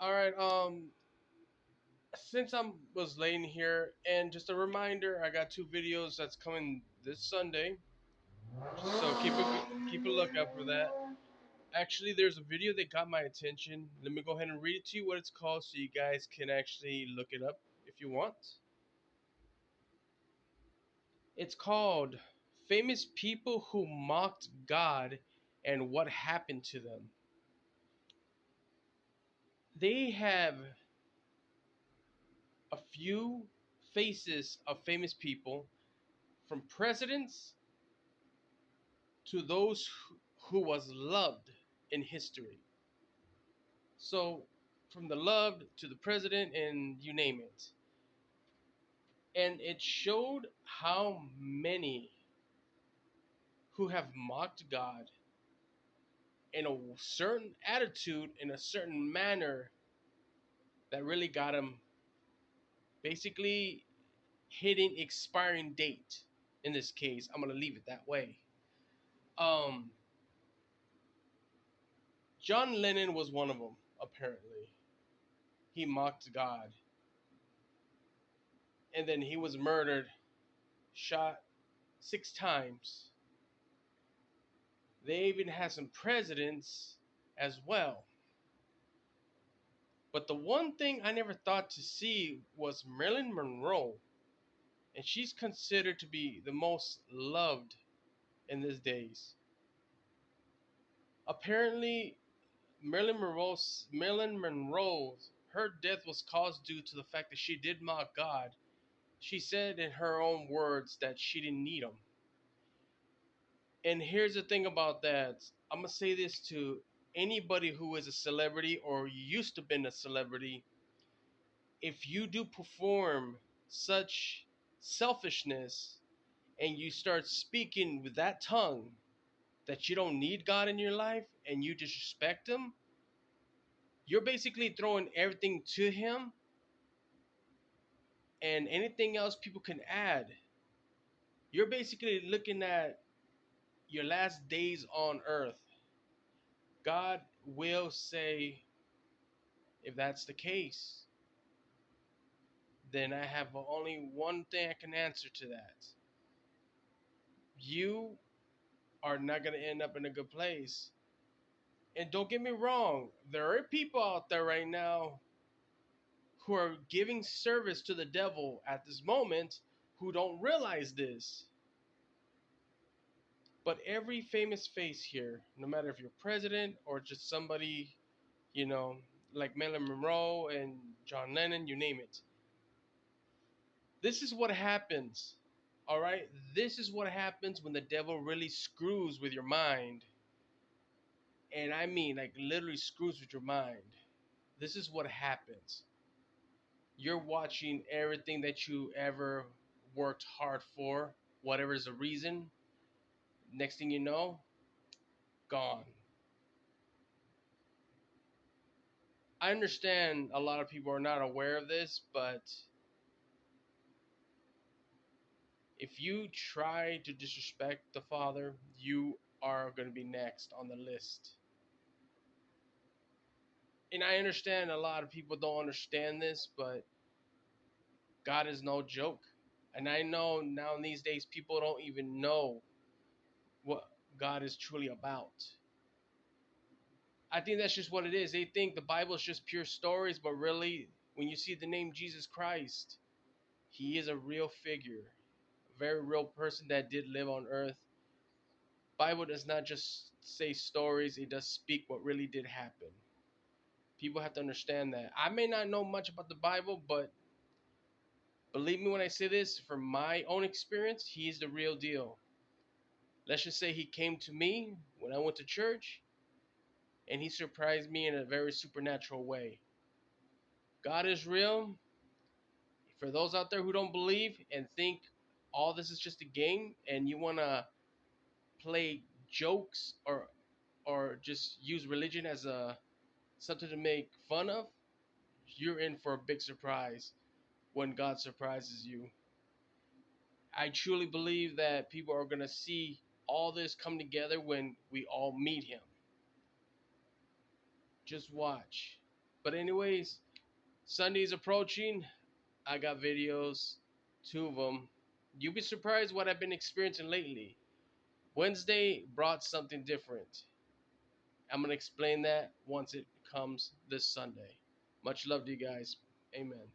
All right. Since I was laying here, and just a reminder, I got two videos that's coming this Sunday, so keep a lookout for that. Actually, there's a video that got my attention. Let me go ahead and read it to you what it's called, so you guys can actually look it up if you want. It's called "Famous People Who Mocked God and What Happened to Them." They have a few faces of famous people, from presidents to those who was loved in history. So from the loved to the president and you name it. And it showed how many who have mocked God in a certain attitude, in a certain manner, that really got them basically hitting expiring date. In this case, I'm gonna leave it that way. Um, John Lennon was one of them. Apparently, he mocked God, and then he was murdered, shot 6 times. They even had some presidents as well. But the one thing I never thought to see was Marilyn Monroe, and she's considered to be the most loved in these days. Apparently, Marilyn Monroe, her death was caused due to the fact that she did mock God. She said in her own words that she didn't need him. And here's the thing about that. I'm gonna say this to anybody who is a celebrity or used to been a celebrity. If you do perform such selfishness and you start speaking with that tongue that you don't need God in your life and you disrespect him, you're basically throwing everything to him, and anything else people can add. You're basically looking at your last days on earth. God will say, if that's the case, then I have only one thing I can answer to that. You are not going to end up in a good place. And don't get me wrong, there are people out there right now who are giving service to the devil at this moment who don't realize this. But every famous face here, no matter if you're president or just somebody, you know, like Marilyn Monroe and John Lennon, you name it. This is what happens. All right? This is what happens when the devil really screws with your mind. And I mean, like, literally screws with your mind. This is what happens. You're watching everything that you ever worked hard for, whatever is the reason. Next thing you know, gone. I understand a lot of people are not aware of this, but if you try to disrespect the Father, you are going to be next on the list. And I understand a lot of people don't understand this, but God is no joke. And I know now in these days people don't even know what God is truly about. I think that's just what it is. They think the Bible is just pure stories, but really, when you see the name Jesus Christ, he is a real figure, a very real person that did live on earth. Bible does not just say stories, it does speak what really did happen. People have to understand that. I may not know much about the Bible, but believe me when I say this, from my own experience, he is the real deal. Let's just say he came to me when I went to church and he surprised me in a very supernatural way. God is real. For those out there who don't believe and think all this is just a game and you want to play jokes or just use religion as a something to make fun of, you're in for a big surprise when God surprises you. I truly believe that people are going to see all this come together when we all meet him. Just watch. But anyways, Sunday's approaching. I got videos, two of them. You'll be surprised what I've been experiencing lately. Wednesday brought something different. I'm going to explain that once it comes this Sunday. Much love to you guys. Amen.